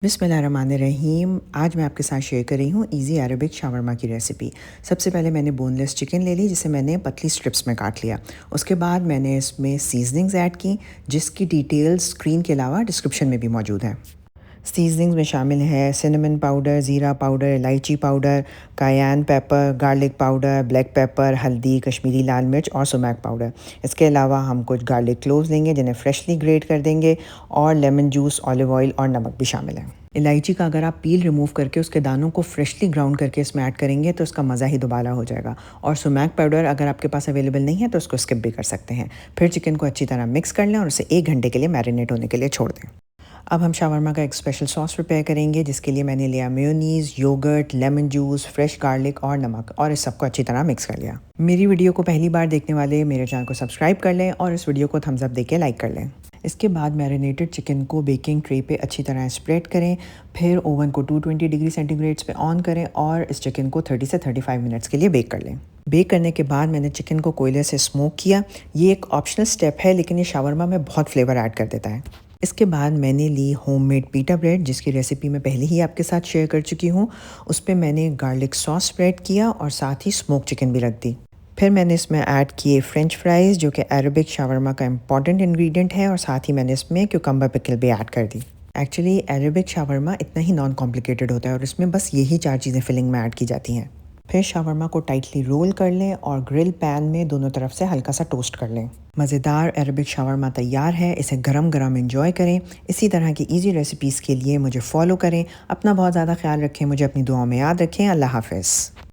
बिस्मिल्लाहिर्रहमानिर्रहीम। आज मैं आपके साथ शेयर कर रही हूँ इजी अरबिक शावरमा की रेसिपी। सबसे पहले मैंने बोनलेस चिकन ले ली, जिसे मैंने पतली स्ट्रिप्स में काट लिया। उसके बाद मैंने इसमें सीजनिंग्स ऐड की, जिसकी डिटेल्स स्क्रीन के अलावा डिस्क्रिप्शन में भी मौजूद है। सीजनिंग्स में शामिल है सिनेमन पाउडर, ज़ीरा पाउडर, इलायची पाउडर, कायन paper, garlic powder, black pepper, हल्दी, कश्मीरी लाल मिर्च और सुमैक पाउडर। इसके अलावा हम कुछ गार्लिक क्लोव्स लेंगे जिन्हें फ्रेशली ग्रेट कर देंगे, और लेमन जूस, ऑलिव ऑयल और नमक भी शामिल है। इलायची का अगर आप पील रिमूव करके उसके दानों को फ्रेशली ग्राउंड करके इसमें ऐड करेंगे तो इसका मज़ा ही दोबारा हो जाएगा। और सुमैक पाउडर अगर आपके पास अवेलेबल नहीं है तो उसको स्किप भी कर सकते हैं। फिर चिकन को अच्छी तरह मिक्स कर लें और उसे 1 घंटे के लिए मैरिनेट होने के लिए छोड़ दें। अब हम शावरमा का एक स्पेशल सॉस प्रिपेयर करेंगे, जिसके लिए मैंने लिया mayonnaise, yogurt, lemon juice, fresh garlic और नमक, और इस सबको अच्छी तरह मिक्स कर लिया। मेरी वीडियो को पहली बार देखने वाले मेरे चैनल को सब्सक्राइब कर लें और इस वीडियो को थम्स अप देके लाइक कर लें। इसके बाद मैरिनेटेड चिकन को बेकिंग ट्रे पे अच्छी तरह स्प्रेड करें। फिर ओवन को 220 डिग्री सेंटीग्रेड्स पे ऑन करें और इस चिकन को 30 से 35 मिनट्स के लिए बेक कर लें। बेक करने के बाद मैंने चिकन को कोयले से स्मोक किया। ये एक ऑप्शनल स्टेप है, लेकिन ये शावरमा में बहुत फ्लेवर ऐड कर देता है। इसके बाद मैंने ली होममेड पीटा ब्रेड, जिसकी रेसिपी मैं पहले ही आपके साथ शेयर कर चुकी हूँ। उस पर मैंने गार्लिक सॉस स्प्रेड किया और साथ ही स्मोक चिकन भी रख दी। फिर मैंने इसमें ऐड किए फ्रेंच फ्राइज़, जो कि अरबिक शावरमा का इम्पॉर्टेंट इंग्रेडिएंट है, और साथ ही मैंने इसमें क्यूकम्बर पिकल भी ऐड कर दी। एक्चुअली अरबिक शावरमा इतना ही नॉन कॉम्प्लिकेटेड होता है और इसमें बस यही 4 चीज़ें फिलिंग में ऐड की जाती हैं। फिर शावरमा को टाइटली रोल कर लें और ग्रिल पैन में दोनों तरफ से हल्का सा टोस्ट कर लें। मज़ेदार अरबिक शावरमा तैयार है। इसे गरम गरम एंजॉय करें। इसी तरह की इजी रेसिपीज़ के लिए मुझे फॉलो करें। अपना बहुत ज़्यादा ख्याल रखें। मुझे अपनी दुआओं में याद रखें। अल्लाह हाफ़िज़।